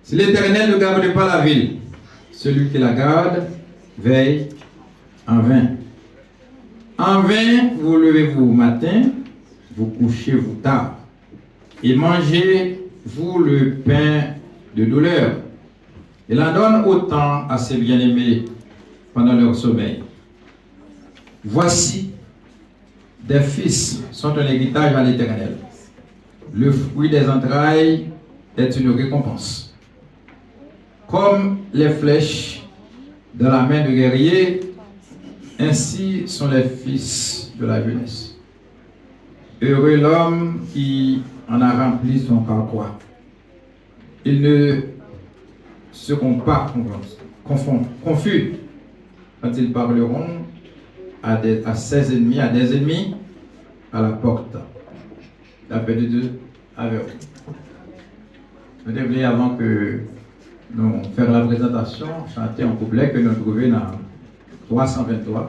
Si l'Éternel ne garde pas la ville, celui qui la garde veille en vain. En vain, vous levez-vous au matin, vous couchez-vous tard, et mangez-vous le pain de douleur. Il en donne autant à ses bien-aimés pendant leur sommeil. Voici, des fils sont un héritage à l'Éternel. Le fruit des entrailles est une récompense. Comme les flèches dans la main de guerrier, ainsi sont les fils de la jeunesse. Heureux l'homme qui en a rempli son carquois. Ils ne seront pas confus quand ils parleront à ses ennemis, à des ennemis à la porte. La paix de Dieu avec vous. Je voulais, avant que nous fassions la présentation, chanter un couplet que nous trouvons dans 323,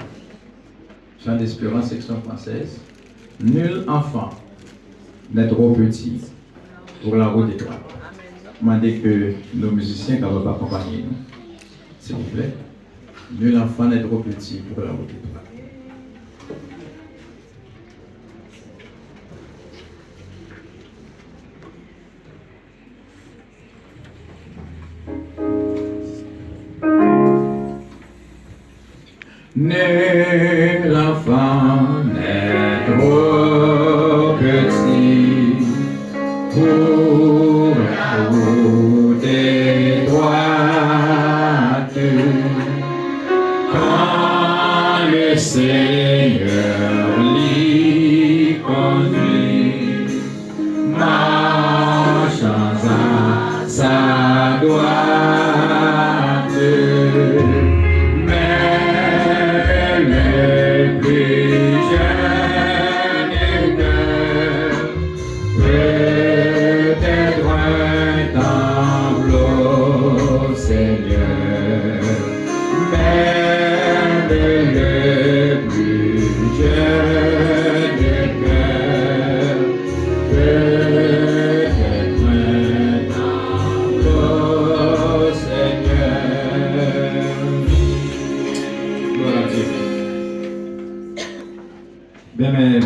chant d'espérance, section française. Nul enfant n'est trop petit pour la route étroite. Je demande que nos musiciens capables d'accompagner nous, s'il vous plaît. Nul enfant n'est trop petit pour la route étroite. Nul enfant n'est trop petit pour la route étroite. Quand le Seigneur l'y conduit, marchant à sa droite.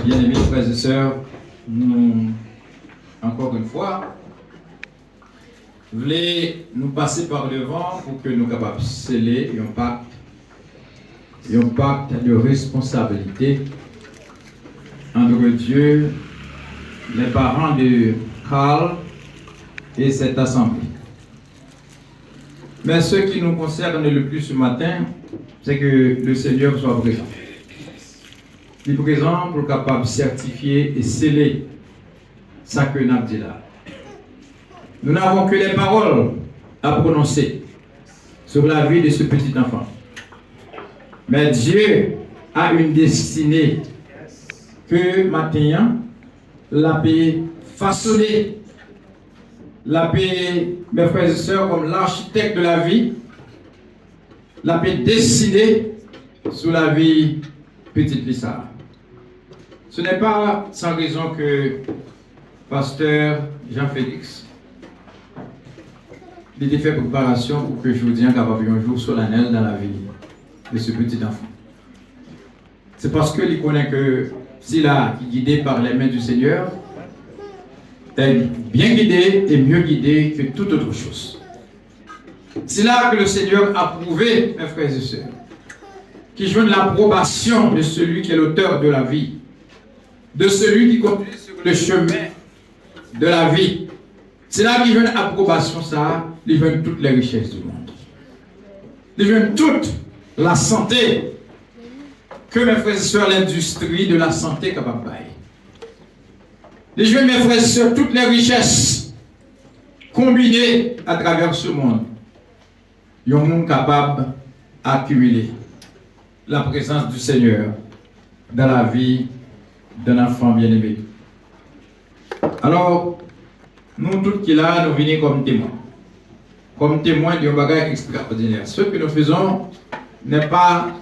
Bien-aimés frères et sœurs, nous, encore une fois, voulons nous passer par devant pour que nous soyons capables de sceller un pacte de responsabilité entre Dieu, les parents de Carl et cette assemblée. Mais ce qui nous concerne le plus ce matin, c'est que le Seigneur soit présent. Il est présent pour capable de certifier et sceller ça que nous avons dit là. Nous n'avons que les paroles à prononcer sur la vie de ce petit enfant. Mais Dieu a une destinée que maintenant l'a paix façonnée, la paix, mes frères et sœurs, comme l'architecte de la vie, la paix dessinée sur la vie petite Lisa. Ce n'est pas sans raison que pasteur Jean-Félix a fait préparation pour que je vous dise capable un jour solennel dans la vie de ce petit enfant. C'est parce qu'il connaît que s'il est guidé par les mains du Seigneur, est bien guidé et mieux guidé que toute autre chose. C'est là que le Seigneur a prouvé, mes frères et sœurs, qu'il joue l'approbation de celui qui est l'auteur de la vie, de celui qui conduit sur le chemin de la vie. C'est là qu'il veut l'approbation, ça, il veut toutes les richesses du monde. Il veut toute la santé que mes frères et sœurs, l'industrie de la santé est capable de bailler. Il veut, mes frères et sœurs, toutes les richesses combinées à travers ce monde. Il y a un monde capable d'accumuler la présence du Seigneur dans la vie d'un enfant bien-aimé. Alors, nous tous qui là, nous venons comme témoins d'un bagage extraordinaire. Ce que nous faisons n'est pas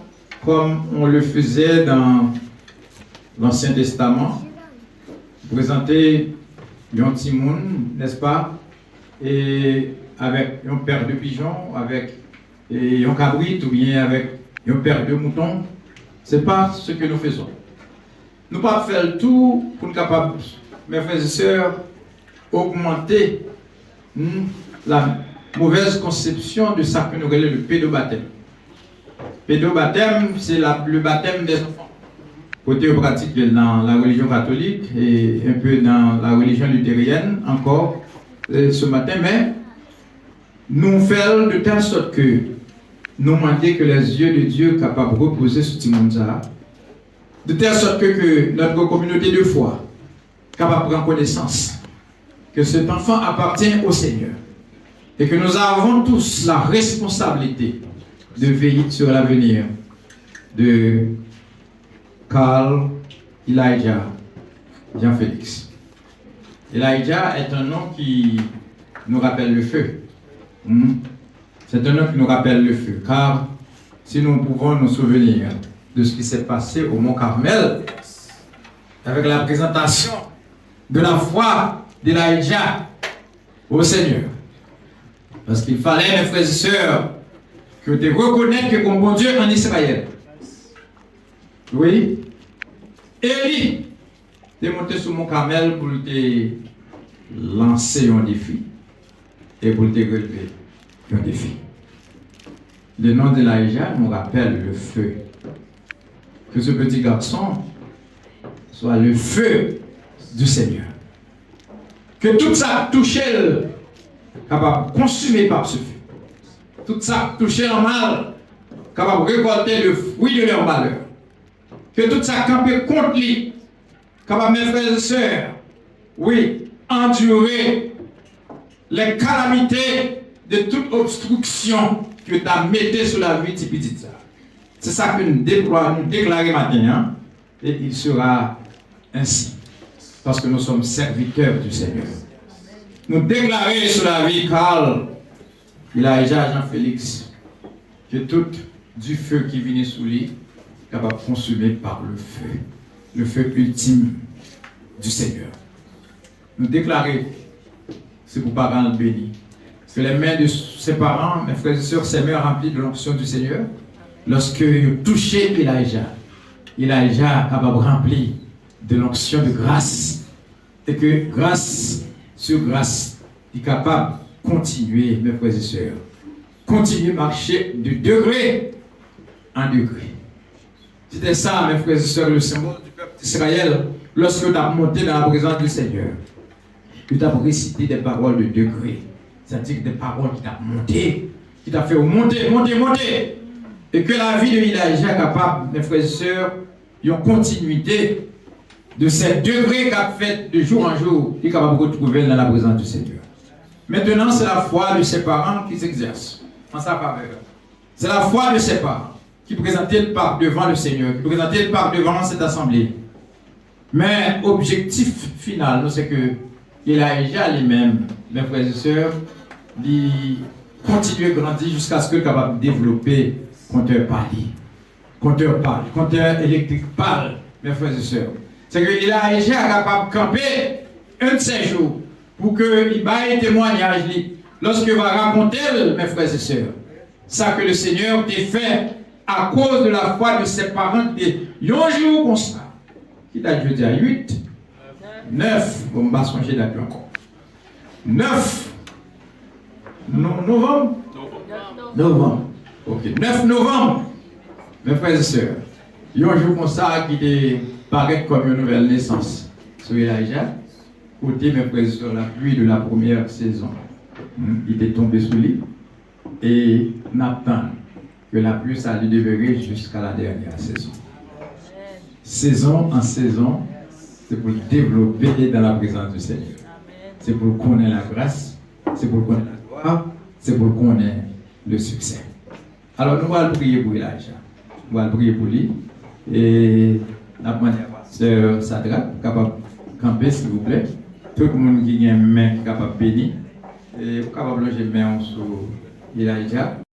comme on le faisait dans l'Ancien Testament, présenter un petit monde, n'est-ce pas, et avec un paire de pigeons, avec un cabrit ou bien avec un paire de moutons. Ce n'est pas ce que nous faisons. Nous ne pouvons pas faire le tout pour être capable, mes frères et sœurs, augmenter la mauvaise conception de ça que nous appelons le pédobaptême. Pédobaptême, c'est le baptême des enfants. Côté pratique dans la religion catholique et un peu dans la religion luthérienne encore ce matin, mais nous faisons de telle sorte que nous demandons que les yeux de Dieu soient capables de reposer sur ce monde, de telle sorte que notre communauté de foi est capable de prendre connaissance que cet enfant appartient au Seigneur et que nous avons tous la responsabilité de veiller sur l'avenir de Carl Elijah Jean-Félix. Elijah est un nom qui nous rappelle le feu. C'est un nom qui nous rappelle le feu, car si nous pouvons nous souvenir de ce qui s'est passé au Mont Carmel, avec la présentation de la foi d'Elijah au Seigneur. Parce qu'il fallait, mes frères et sœurs, que tu reconnaisses que comme bon Dieu en Israël. Oui. Élie est monté sur Mont Carmel pour te lancer un défi et pour te relever un défi. Le nom d'Elijah nous rappelle le feu. Que ce petit garçon soit le feu du Seigneur. Que tout ça touche capable de consumer par ce feu. Tout ça touché en mal, capable de récolter le fruit de leur malheur. Que tout ça campe contre lui, capable, mes frères et sœurs, oui, endurer les calamités de toute obstruction que tu as mis sur la vie de ce petit. C'est ça que nous déclarons maintenant, hein? Et il sera ainsi, parce que nous sommes serviteurs du Seigneur. Nous déclarons sur la vie Carl Elijah Jean-Félix que tout du feu qui venait sous lui est capable de consumer par le feu ultime du Seigneur. Nous déclarons, c'est pour parents bénis, que les mains de ses parents, mes frères et sœurs, ses mains remplies de l'onction du Seigneur, lorsque ils touchaient Elijah est capable de remplir de l'onction de grâce, et que grâce sur grâce, il est capable de continuer, mes frères et sœurs, continuer à marcher de degré en degré. C'était ça, mes frères et sœurs, le symbole du peuple d'Israël, lorsque tu as monté dans la présence du Seigneur. Tu as récité des paroles de degré, c'est-à-dire des paroles qui t'ont monté, qui t'ont fait monter, monter, monter. Et que la vie de Elijah est capable, mes frères et sœurs, une continuité de ces degrés qu'a fait de jour en jour, il est capable de retrouver dans la présence du Seigneur. Maintenant, c'est la foi de ses parents qui s'exerce en sa faveur. C'est la foi de ses parents qui présentait le parc devant le Seigneur, qui présentait le parc devant cette assemblée. Mais objectif final, c'est que Elijah lui-même, mes frères et sœurs, il continue à grandir jusqu'à ce qu'il soit capable de développer compteur pâle, compteur électrique pâle, mes frères et sœurs. C'est que Elijah est capable de camper un de ces jours pour qu'il baille témoignage lorsque va raconter, mes frères et sœurs, ça que le Seigneur t'a fait à cause de la foi de ses parents. Un jour comme ça, qui t'a dit à 8, 9, on va changer d'accueil encore. 9 novembre. Ok, 9 novembre, mes frères et sœurs. Il y a un jour comme ça qui paraît comme une nouvelle naissance sur Elijah. Côté, mes frères et sœurs, la pluie de la première saison. Il est tombé sous lui. Et n'attend que la pluie s'allait demeurer jusqu'à la dernière saison. Saison en saison, c'est pour développer dans la présence du Seigneur. C'est pour connaître la grâce, c'est pour connaître la gloire, c'est pour connaître le succès. Alors nous allons prier pour Elijah. Nous allons prier pour lui. Et la première sœur Sadrak, capable de camper s'il vous plaît. Tout le monde qui a une main capable de bénir. Et capable de loger main sur Elijah.